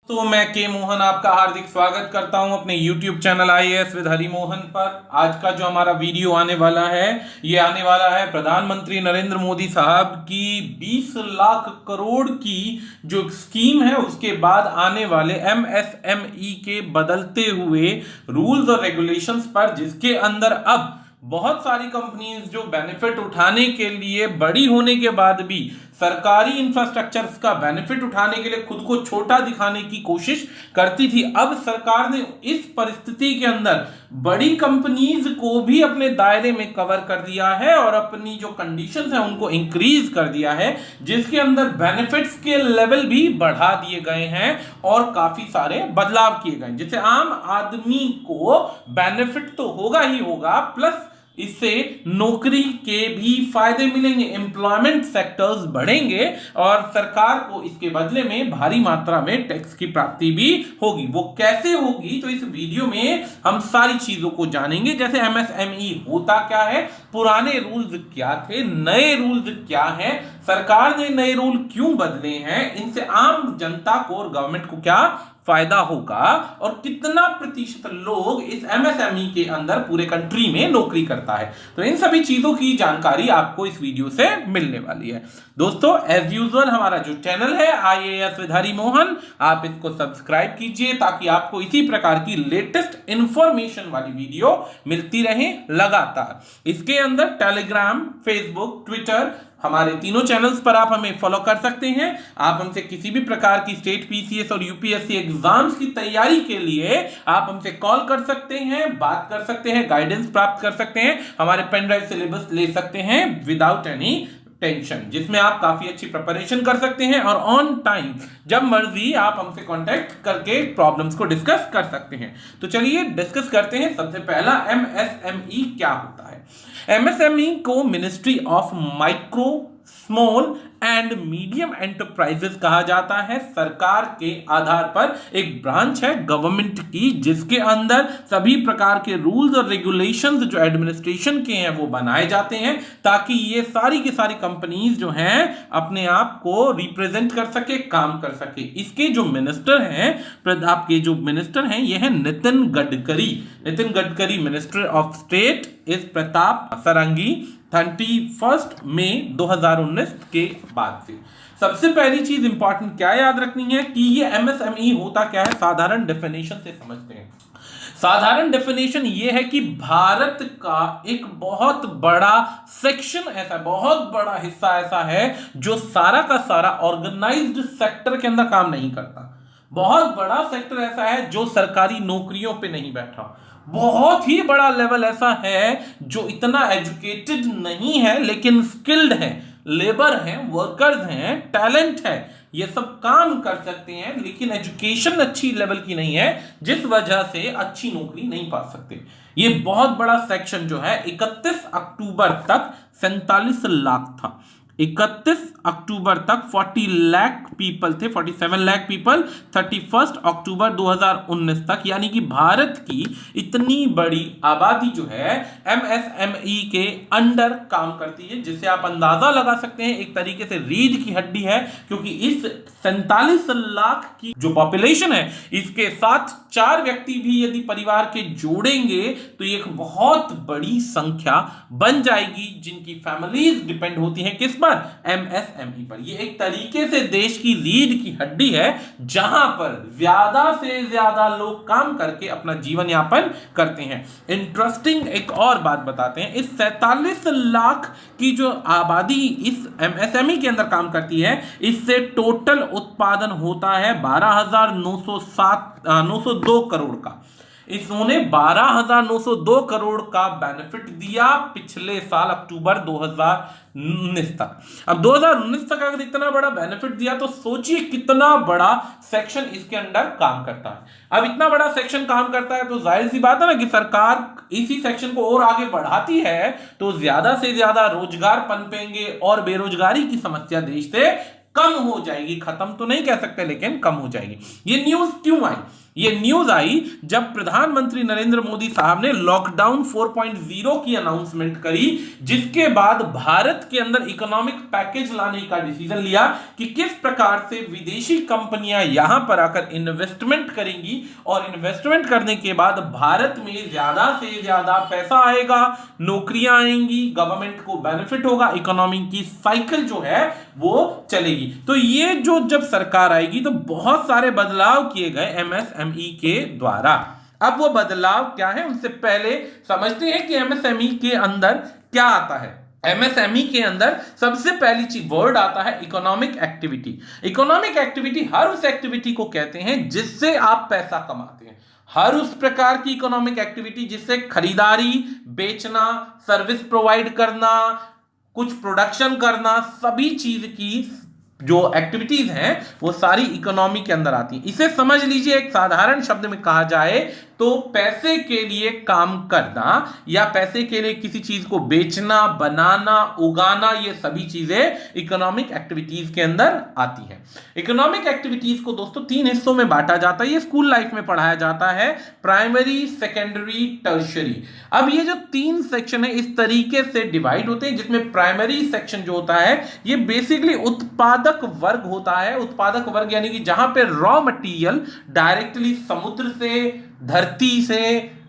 तो मैं के मोहन आपका हार्दिक स्वागत करता हूं अपने YouTube channel IAS with Hari Mohan पर। आज का जो हमारा वीडियो आने वाला है ये आने वाला है प्रधानमंत्री नरेंद्र मोदी साहब की 20 लाख करोड़ की जो स्कीम है उसके बाद आने वाले MSME के बदलते हुए रूल्स और रेगुलेशंस पर, जिसके अंदर अब बहुत सारी कंपनीज जो बेनिफिट उठाने के लिए बड़ी होने के बाद भी सरकारी इंफ्रास्ट्रक्चर्स का बेनिफिट उठाने के लिए खुद को छोटा दिखाने की कोशिश करती थी, अब सरकार ने इस परिस्थिति के अंदर बड़ी कंपनीज को भी अपने दायरे में कवर कर दिया है और अपनी जो कंडीशंस हैं उनको इंक्रीज कर दिया है, जिसके अंदर बेनिफिट्स के लेवल भी बढ़ा दिए गए हैं और काफी सारे बदलाव किए गए, जिससे आम आदमी को बेनिफिट तो होगा ही होगा, प्लस इससे नौकरी के भी फायदे मिलेंगे, एम्प्लॉयमेंट सेक्टर्स बढ़ेंगे और सरकार को इसके बदले में भारी मात्रा में टैक्स की प्राप्ति भी होगी। वो कैसे होगी तो इस वीडियो में हम सारी चीजों को जानेंगे, जैसे MSME होता क्या है, पुराने रूल्स क्या थे, नए रूल्स क्या हैं, सरकार ने नए रूल क्यों बदले हैं, इनसे आम जनता को और गवर्नमेंट को क्या फायदा होगा और कितना प्रतिशत लोग इस MSME के अंदर पूरे कंट्री में नौकरी करता है। तो इन सभी चीजों की जानकारी आपको इस वीडियो से मिलने वाली है। दोस्तों एज यूजुअल हमारा जो चैनल है IAS विद हरि मोहन, आप इसको सब्सक्राइब कीजिए ताकि आपको इसी प्रकार की लेटेस्ट इंफॉर्मेशन वाली वीडियो मिलती रहे लगातार। इसके अंदर टेलीग्राम, फेसबुक, ट्विटर, हमारे तीनों चैनल्स पर आप हमें फॉलो कर सकते हैं। आप हमसे किसी भी प्रकार की स्टेट PCS और UPSC एग्जाम्स की तैयारी के लिए आप हमसे कॉल कर सकते हैं, बात कर सकते हैं, गाइडेंस प्राप्त कर सकते हैं, हमारे पेन ड्राइव सिलेबस ले सकते हैं विदाउट एनी टेंशन, जिसमें आप काफी अच्छी प्रिपरेशन कर सकते हैं और ऑन टाइम जब मर्जी आप हमसे कांटेक्ट करके प्रॉब्लम्स को डिस्कस कर सकते हैं। तो चलिए डिस्कस करते हैं। सबसे पहला MSME क्या होता है। MSME को ministry of micro, small and medium enterprises कहा जाता है। सरकार के आधार पर एक ब्रांच है गवर्नमेंट की, जिसके अंदर सभी प्रकार के रूल्स और रेगुलेशंस जो एडमिनिस्ट्रेशन के हैं वो बनाए जाते हैं ताकि ये सारी की सारी कंपनीज जो हैं अपने आप को रिप्रेजेंट कर सके, काम कर सके। इसके जो मिनिस्टर हैं, आपके जो मिनिस्टर हैं ये है Nitin Gadkari minister of state इस प्रताप सरंगी 31 मई 2019 के बाद से। सबसे पहली चीज इंपॉर्टेंट क्या याद रखनी है कि ये MSME होता क्या है, साधारण डेफिनेशन से समझते हैं। साधारण डेफिनेशन ये है कि भारत का एक बहुत बड़ा सेक्शन ऐसा, बहुत बड़ा हिस्सा ऐसा है जो सारा का सारा ऑर्गेनाइज्ड सेक्टर के अंदर काम नहीं करता। बहुत बड़ा सेक्टर ऐसा है जो सरकारी नौकरियों पे नहीं बैठा। बहुत ही बड़ा लेवल ऐसा है जो इतना एजुकेटेड नहीं है लेकिन स्किल्ड है, लेबर है, वर्कर्स हैं, टैलेंट है, ये सब काम कर सकते हैं लेकिन एजुकेशन अच्छी लेवल की नहीं है, जिस वजह से अच्छी नौकरी नहीं पा सकते। ये बहुत बड़ा सेक्शन जो है 31 अक्टूबर तक 47 लाख था। 31 अक्टूबर तक 40 लाख पीपल थे, 47 लाख पीपल 31 अक्टूबर 2019 तक, यानी कि भारत की इतनी बड़ी आबादी जो है MSME के अंडर काम करती है, जिससे आप अंदाजा लगा सकते हैं एक तरीके से रीढ़ की हड्डी है, क्योंकि इस 47 लाख की जो पॉपुलेशन है इसके साथ 4 व्यक्ति भी यदि परिवार के जोड़ेंगे तो एक बहुत बड़ी संख्या बन जाएगी जिनकी फैमिलीज डिपेंड होती हैं किस पर, MSME पर। ये एक तरीके से देश की रीढ़ की हड्डी है जहां पर ज्यादा से ज्यादा लोग काम करके अपना जीवन यापन करते हैं। इंटरेस्टिंग एक और बात बताते हैं, इस 47 लाख की जो आबादी इस MSME के अंदर काम करती है, इससे टोटल उत्पादन होता है 12,902 करोड़ का। इसने 12,902 करोड़ का बेनिफिट दिया पिछले साल अक्टूबर 2019 तक। अब 2019 तक अगर इतना बड़ा बेनिफिट दिया तो सोचिए कितना बड़ा सेक्शन इसके अंडर काम करता है। अब इतना बड़ा सेक्शन काम करता है तो जाहिर सी बात है ना कि सरकार इसी सेक्शन को और आगे बढ़ाती है तो ज्यादा से ज्यादा रोजगार पनपेंगे और बेरोजगारी की समस्या देश से कम हो जाएगी। खत्म तो नहीं कह सकते लेकिन कम हो जाएगी। ये न्यूज क्यों आई? ये न्यूज आई जब प्रधानमंत्री नरेंद्र मोदी साहब ने लॉकडाउन 4.0 की अनाउंसमेंट करी, जिसके बाद भारत के अंदर इकोनॉमिक पैकेज लाने का डिसीजन लिया कि किस प्रकार से विदेशी कंपनियां यहां पर आकर इन्वेस्टमेंट करेंगी और इन्वेस्टमेंट करने के बाद भारत में ज्यादा से ज्यादा पैसा आएगा, नौकरियां आएंगी, गवर्नमेंट को बेनिफिट होगा, इकोनॉमी की साइकिल जो है वो चलेगी। तो ये जो जब सरकार आएगी तो बहुत सारे बदलाव किए गए एमएसएमई के द्वारा। अब वो बदलाव क्या है, उनसे पहले समझते हैं कि एमएसएमई के अंदर क्या आता है। एमएसएमई के अंदर सबसे पहली चीज वर्ड आता है इकोनॉमिक एक्टिविटी। इकोनॉमिक एक्टिविटी हर उस एक्टिविटी को कहते हैं जिससे आप पैसा कमाते हैं। हर उस प्रकार की इकोनॉमिक एक्टिविटी जिससे खरीदारी, बेचना, सर्विस प्रोवाइड करना, कुछ प्रोडक्शन करना, सभी चीज की जो एक्टिविटीज हैं वो सारी इकोनॉमी के अंदर आती हैं। इसे समझ लीजिए, एक साधारण शब्द में कहा जाए तो पैसे के लिए काम करना या पैसे के लिए किसी चीज को बेचना, बनाना, उगाना, ये सभी चीजें इकोनॉमिक एक्टिविटीज के अंदर आती हैं। इकोनॉमिक एक्टिविटीज को दोस्तों 3 हिस्सों में बांटा जाता है। ये स्कूल लाइफ में पढ़ाया जाता है, प्राइमरी, सेकेंडरी, टर्शियरी। अब ये जो 3 सेक्शन है इस तरीके से डिवाइड होते हैं, जिसमें प्राइमरी सेक्शन जो होता है ये बेसिकली उत्पादक वर्ग होता है। उत्पादक वर्ग यानी कि जहां पे रॉ मटेरियल डायरेक्टली समुद्र से, धरती से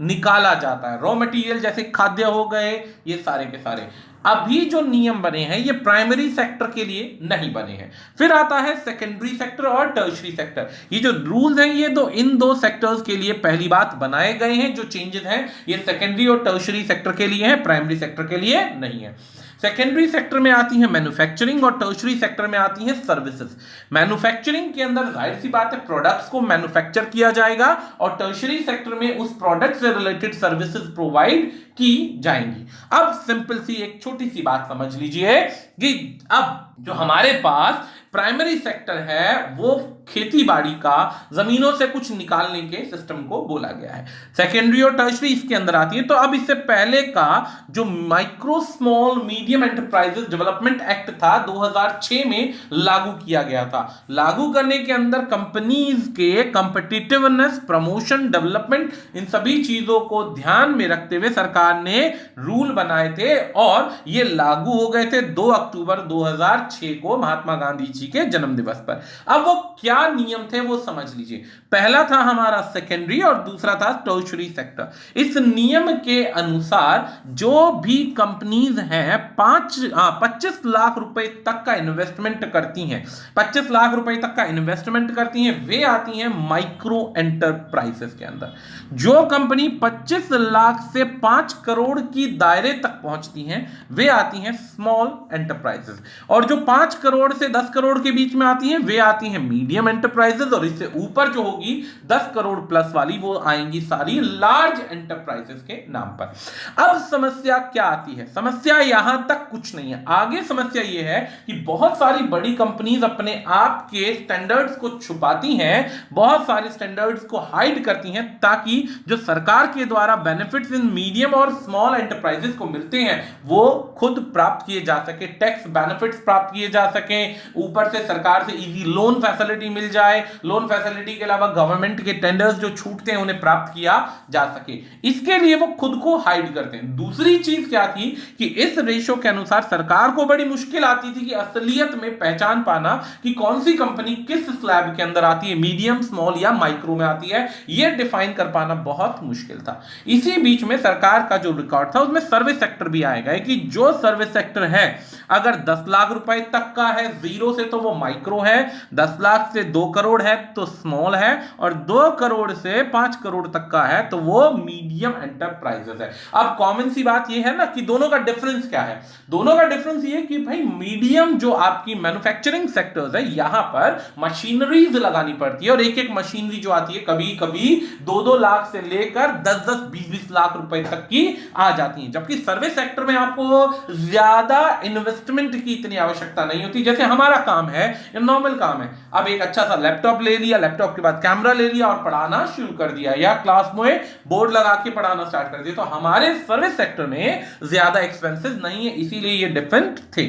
निकाला जाता है। रॉ मटेरियल जैसे खाद्य हो गए, ये सारे के सारे। अभी जो नियम बने हैं ये प्राइमरी सेक्टर के लिए नहीं बने हैं। फिर आता है सेकेंडरी सेक्टर और टर्शरी सेक्टर। ये जो रूल्स हैं ये इन दो सेक्टर्स के लिए पहली बात बनाए गए हैं। जो चेंजेस हैं ये सेकेंडरी और टर्शरी सेक्टर के लिए हैं, प्राइमरी सेक्टर के लिए नहीं है। सेकेंडरी सेक्टर में आती है मैन्युफैक्चरिंग और टर्शरी सेक्टर में आती है सर्विसेज। मैन्युफैक्चरिंग के अंदर जाहिर सी बात है प्रोडक्ट्स को मैन्युफैक्चर किया जाएगा और टर्शरी सेक्टर में उस प्रोडक्ट से रिलेटेड सर्विसेज प्रोवाइड की जाएंगी। अब सिंपल सी एक छोटी सी बात समझ लीजिए कि अब जो हमारे पास प्राइमरी सेक्टर है वो खेती बाड़ी का, जमीनों से कुछ निकालने के सिस्टम को बोला गया है। सेकेंडरी और टर्शरी इसके अंदर आती है। तो अब इससे पहले का जो micro small medium enterprises development act था 2006 में लागू किया गया था। लागू करने के अंदर कंपनीज के कॉम्पिटिटिवनेस, प्रमोशन, डेवलपमेंट, इन सभी चीजों को ध्यान में रखते हुए सरकार ने रूल बनाए थे और ये लागू हो गए थे 2 अक्टूबर 2006 को महात्मा गांधी जी के जन्म दिवस पर। अब वो क्या नियम थे वो समझ लीजिए। पहला था हमारा सेकेंडरी और दूसरा था टर्शरी सेक्टर। इस नियम के अनुसार जो भी कंपनीज हैं 25 लाख रुपए तक का इन्वेस्टमेंट करती हैं, 25 लाख रुपए तक का इन्वेस्टमेंट करती हैं, वे आती हैं माइक्रो एंटरप्राइजेस के अंदर। जो कंपनी 25 लाख से 5 करोड़ की दायरे तक पहुंचती हैं वे आती हैं स्मॉल एंटरप्राइजेस, और जो 5 करोड़ से 10 करोड़ के बीच में आती हैं वे आती हैं मीडियम एंटरप्राइजेस, और इससे ऊपर जो होगी 10 करोड़ प्लस वाली वो आएंगी सारी लार्ज एंटरप्राइजेस के नाम पर। अब समस्या क्या आती है? समस्या यहां तक कुछ नहीं है। आगे समस्या यह है कि बहुत सारी बड़ी कंपनीज अपने आप के स्टैंडर्ड्स को छुपाती हैं, बहुत सारे स्टैंडर्ड्स को हाइड करती हैं ताकि जो सरकार के द्वारा बेनिफिट्स इन मीडियम और स्मॉल एंटरप्राइजेस को मिलते हैं वो खुद प्राप्त किए जा सके, टैक्स बेनिफिट्स प्राप्त किए जा सके, ऊपर से सरकार से इजी लोन फैसिलिटी मिल जाए, लोन फैसिलिटी के अलावा गवर्नमेंट के टेंडर्स जो छूटते हैं उन्हें प्राप्त किया जा सके। इसके लिए वो खुद को हाइड करते हैं। दूसरी चीज क्या थी कि इस रेशो के अनुसार सरकार को बड़ी मुश्किल आती थी कि असलियत में पहचान पाना कि कौन सी कंपनी किस स्लैब के अंदर आती है, मीडियम, स्मॉल या माइक्रो में आती है, यह डिफाइन कर पाना बहुत मुश्किल था। इसी बीच में सरकार का जो रिकॉर्ड था उसमें सर्विस सेक्टर भी आएगा कि जो सर्विस सेक्टर है अगर 10 लाख रुपए तक का है जीरो से तो वो माइक्रो है, 10 लाख से 2 करोड़ है तो स्मॉल है, और 2 करोड़ से 5 करोड़ तक का है तो वो मीडियम एंटरप्राइजेस है। अब कॉमन सी बात ये है ना कि दोनों का डिफरेंस क्या है? दोनों का डिफरेंस ये कि भाई मीडियम जो आपकी मैन्युफैक्चरिंग सेक्टर्स है यहां पर मशीनरीज लगानी पड़ती है, और एक एक मशीनरी जो आती है कभी कभी 2-2 लाख से लेकर 10-10, 20-20 लाख रुपए तक की आ जाती है। जबकि सर्विस सेक्टर में आपको ज्यादा इन्वेस्टमेंट की इतनी आवश्यकता नहीं होती। जैसे हमारा काम है, नॉर्मल काम है, अब एक अच्छा सा लैपटॉप ले लिया, लैपटॉप के बाद कैमरा ले लिया और पढ़ाना शुरू कर दिया, या क्लास में बोर्ड लगा के पढ़ाना स्टार्ट कर दिया। तो हमारे सर्विस सेक्टर में ज्यादा एक्सपेंसेस नहीं है, इसीलिए ये डिफरेंट थे।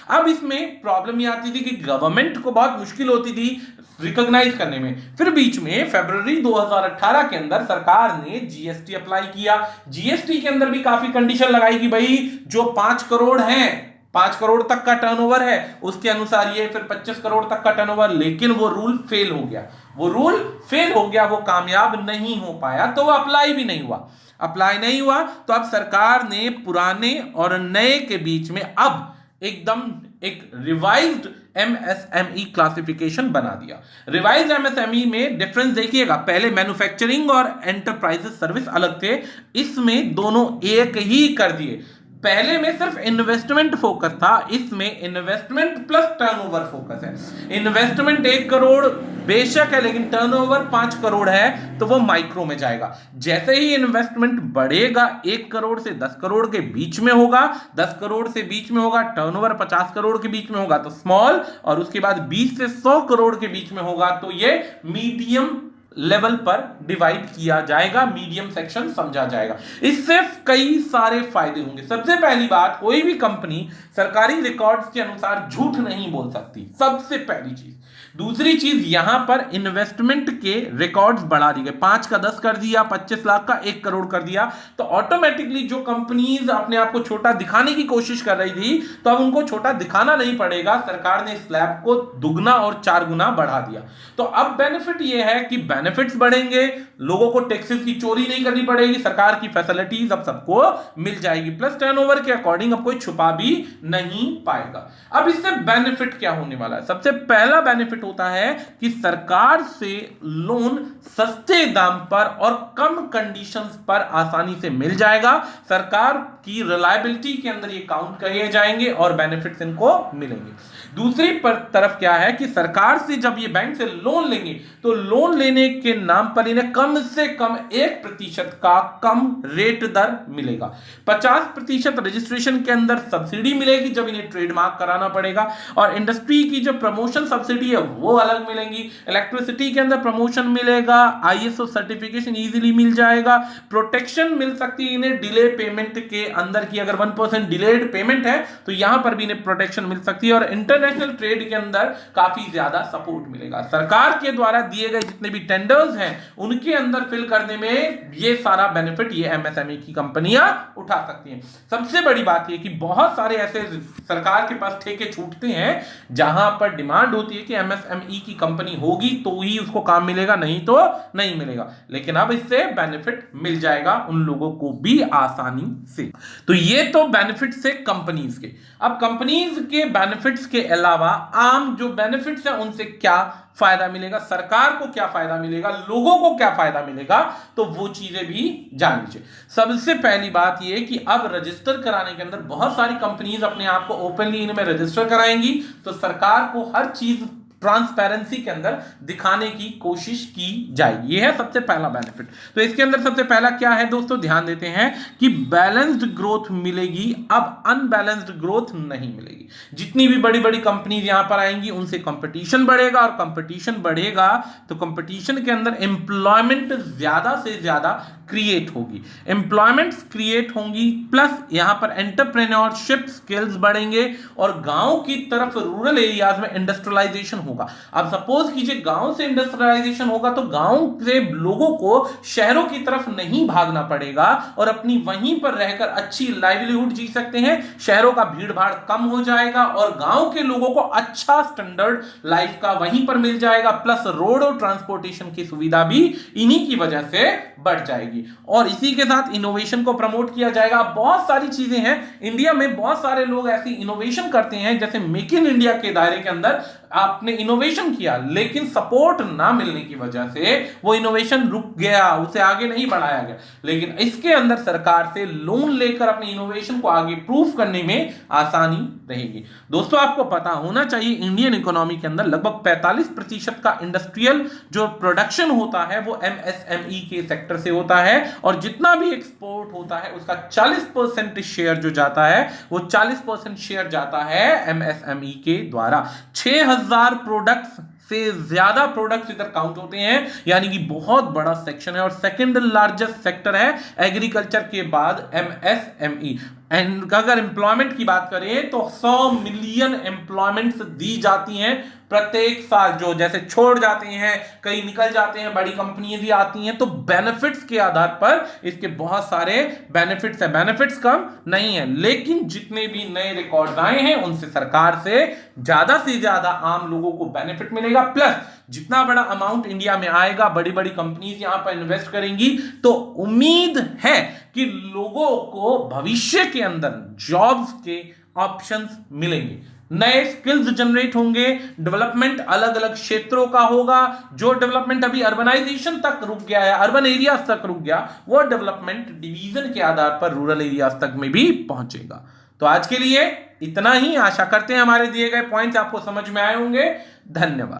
अब इसमें प्रॉब्लम ये आती थी कि गवर्नमेंट को बहुत मुश्किल होती थी रिकॉग्नाइज करने में। फिर बीच में फरवरी 2018 के अंदर सरकार ने जीएसटी अप्लाई किया। जीएसटी के अंदर भी काफी कंडीशन लगाई कि भाई जो 5 करोड़ है, 5 करोड़ तक का टर्नओवर है, उसके अनुसार ये फिर 25 करोड़ तक का टर्नओवर। लेकिन वो रूल फेल हो गया, वो कामयाब नहीं हो पाया, तो वो अप्लाई नहीं हुआ। तो अब सरकार ने पुराने और नए के बीच में अब एकदम एक रिवाइज्ड एमएसएमई क्लासिफिकेशन बना दिया। रिवाइज्ड एमएसएमई में डिफरेंस देखिएगा, पहले मैन्युफैक्चरिंग और एंटरप्राइजेस सर्विस अलग थे, इसमें दोनों एक ही कर दिए। पहले में सिर्फ इन्वेस्टमेंट फोकस था, इसमें इन्वेस्टमेंट प्लस टर्नओवर फोकस है। इन्वेस्टमेंट 1 करोड़ बेशक है, लेकिन टर्नओवर 5 करोड़ है, तो वो माइक्रो में जाएगा। जैसे ही इन्वेस्टमेंट बढ़ेगा 1 करोड़ से 10 करोड़ के बीच में होगा, 10 करोड़ से बीच में होगा, टर्नओवर 50 करोड़ के बीच में होगा तो स्मॉल, और उसके बाद 20 से 100 करोड़ के बीच में होगा तो ये मीडियम लेवल पर डिवाइड किया जाएगा, मीडियम सेक्शन समझा जाएगा। इससे कई सारे फायदे होंगे। सबसे पहली बात, कोई भी कंपनी सरकारी रिकॉर्ड्स के अनुसार झूठ नहीं बोल सकती, सबसे पहली चीज। दूसरी चीज, यहां पर इन्वेस्टमेंट के रिकॉर्ड्स बढ़ा दिए गए, 5 का 10 कर दिया, 25 लाख का 1 करोड़ कर दिया, तो ऑटोमेटिकली जो कंपनीज अपने आप को छोटा दिखाने की कोशिश कर रही थी, तो अब उनको छोटा दिखाना नहीं पड़ेगा। सरकार ने स्लैब को दुगना और 4 गुना बढ़ा दिया। तो अब बेनिफिट ये है कि बेनिफिट्स बढ़ेंगे, लोगों को टैक्सेस की चोरी नहीं करनी पड़ेगी, सरकार की फैसिलिटीज अब सबको मिल जाएगी, प्लस टर्नओवर के अकॉर्डिंग अब कोई छुपा भी नहीं पाएगा। अब इससे बेनिफिट क्या होने वाला है? सबसे पहला बेनिफिट होता है कि सरकार से लोन सस्ते दाम पर और कम कंडीशंस पर आसानी से मिल जाएगा। सरकार की रिलायबिलिटी के अंदर ये काउंट किए जाएंगे और बेनिफिट्स इनको मिलेंगे। दूसरी तरफ क्या है कि सरकार से जब ये बैंक से लोन लेंगे तो लोन लेने के नाम पर इन्हें कम से कम 1% का कम रेट दर मिलेगा। 50% रजिस्ट्रेशन के अंदर सब्सिडी मिलेगी जब इन्हें ट्रेडमार्क कराना पड़ेगा, और इंडस्ट्री की जो प्रमोशन सब्सिडी है वो अलग मिलेंगी। इलेक्ट्रिसिटी के अंदर प्रमोशन मिलेगा, आईएसओ सर्टिफिकेशन इजीली मिल जाएगा, प्रोटेक्शन मिल सकती है इन्हें डिले पेमेंट के अंदर की, अगर 1% डिलेड पेमेंट है तो यहां पर भी इन्हें प्रोटेक्शन मिल सकती है, और इंटरनेशनल ट्रेड के अंदर काफी ज्यादा सपोर्ट मिलेगा। सरकार के द्वारा दिए गए जितने भी टेंडर्स हैं उनके अंदर फिल करने में ये सारा बेनिफिट ये एमएसएमई की कंपनियां उठा सकती हैं। सबसे बड़ी बात ये कि बहुत सारे ऐसे सरकार के पास ठेके छूटते हैं जहां पर डिमांड होती है कि एमएसएमई की कंपनी होगी तो ही उसको काम मिलेगा, नहीं तो नहीं मिलेगा। लेकिन अब इससे बेनिफिट मिल जाएगा उन लोगों को भी आसानी से। तो ये तो बेनिफिट से कंपनीज के। अब कंपनीज के बेनिफिट्स के अलावा आम जो बेनिफिट्स हैं उनसे क्या फायदा मिलेगा, सरकार को क्या फायदा मिलेगा, लोगों को क्या फायदा मिलेगा, तो वो चीजें भी जान लीजिए। सबसे पहली बात ये कि अब रजिस्टर कराने के अंदर बहुत सारी कंपनीज अपने आप को ओपनली इनमें रजिस्टर कराएंगी, तो सरकार को हर चीज ट्रांसपेरेंसी के अंदर दिखाने की कोशिश की जाएगी। यह है सबसे पहला बेनिफिट। तो इसके अंदर सबसे पहला क्या है दोस्तों, ध्यान देते हैं कि बैलेंस्ड ग्रोथ मिलेगी, अब अनबैलेंस्ड ग्रोथ नहीं मिलेगी। जितनी भी बड़ी बड़ी कंपनीज यहां पर आएंगी उनसे कंपटीशन बढ़ेगा, और कंपटीशन बढ़ेगा तो कंपटीशन के अंदर एम्प्लॉयमेंट ज्यादा से ज्यादा क्रिएट होगी, एम्प्लॉयमेंट्स क्रिएट होंगी, प्लस यहां पर एंटरप्रेन्योरशिप स्किल्स बढ़ेंगे, और गांव की तरफ रूरल एरियाज में इंडस्ट्रियलाइजेशन होगा। अब सपोज कीजिए गांव से इंडस्ट्रियलाइजेशन होगा तो गांव से लोगों को शहरों की तरफ नहीं भागना पड़ेगा और अपनी वहीं पर रहकर अच्छी लाइवलीहुड जी सकते हैं। शहरों का भीड़ भाड़ कम हो जाएगा और गांव के लोगों को अच्छा स्टैंडर्ड लाइफ का वहीं पर मिल जाएगा, प्लस रोड और ट्रांसपोर्टेशन की सुविधा भी इन्हीं की वजह से बढ़ जाएगी, और इसी के साथ इनोवेशन को प्रमोट किया जाएगा। बहुत सारी चीजें हैं इंडिया में, बहुत सारे लोग ऐसी इनोवेशन करते हैं, जैसे मेक इन इंडिया के दायरे के अंदर आपने इनोवेशन किया लेकिन सपोर्ट ना मिलने की वजह से वो इनोवेशन रुक गया, उसे आगे नहीं बढ़ाया गया। लेकिन इसके अंदर सरकार से लोन लेकर अपने इनोवेशन को आगे प्रूफ करने में आसानी रहेगी। दोस्तों आपको पता होना चाहिए इंडियन इकोनॉमी के अंदर लगभग 45% का इंडस्ट्रियल जो प्रोडक्शन होता है वो एमएसएमई के सेक्टर से होता है, और जितना भी एक्सपोर्ट होता है उसका 40% शेयर जो जाता है वो 40% शेयर जाता है एमएसएमई के द्वारा। 6000 प्रोडक्ट्स से ज्यादा प्रोडक्ट्स इधर काउंट होते हैं, यानी कि बहुत बड़ा सेक्शन है। और सेकंड लार्जेस्ट सेक्टर है एग्रीकल्चर के बाद एमएसएमई। एंड अगर एम्प्लॉयमेंट की बात करें तो 100 मिलियन एम्प्लॉयमेंट्स दी जाती हैं प्रत्येक साल, जो जैसे छोड़ जाते हैं, कई निकल जाते हैं, बड़ी कंपनियां भी आती हैं, तो बेनिफिट्स के आधार पर इसके बहुत सारे बेनिफिट्स हैं। बेनिफिट्स कम नहीं है, लेकिन जितने भी नए रिकॉर्ड आए हैं उनसे सरकार से ज्यादा आम लोगों को बेनिफिट मिलेगा। प्लस जितना बड़ा अमाउंट इंडिया में आएगा, बड़ी बड़ी कंपनीज यहां पर इन्वेस्ट करेंगी, तो उम्मीद है कि लोगों को भविष्य के अंदर जॉब्स के ऑप्शंस मिलेंगे, नए स्किल्स जनरेट होंगे, डेवलपमेंट अलग अलग क्षेत्रों का होगा। जो डेवलपमेंट अभी अर्बनाइजेशन तक रुक गया है, अर्बन एरियाज तक रुक गया, वो डेवलपमेंट डिवीजन के आधार पर रूरल एरियाज तक में भी पहुंचेगा। तो आज के लिए इतना ही। आशा करते हैं हमारे दिए गए पॉइंट्स आपको समझ में आए होंगे। धन्यवाद।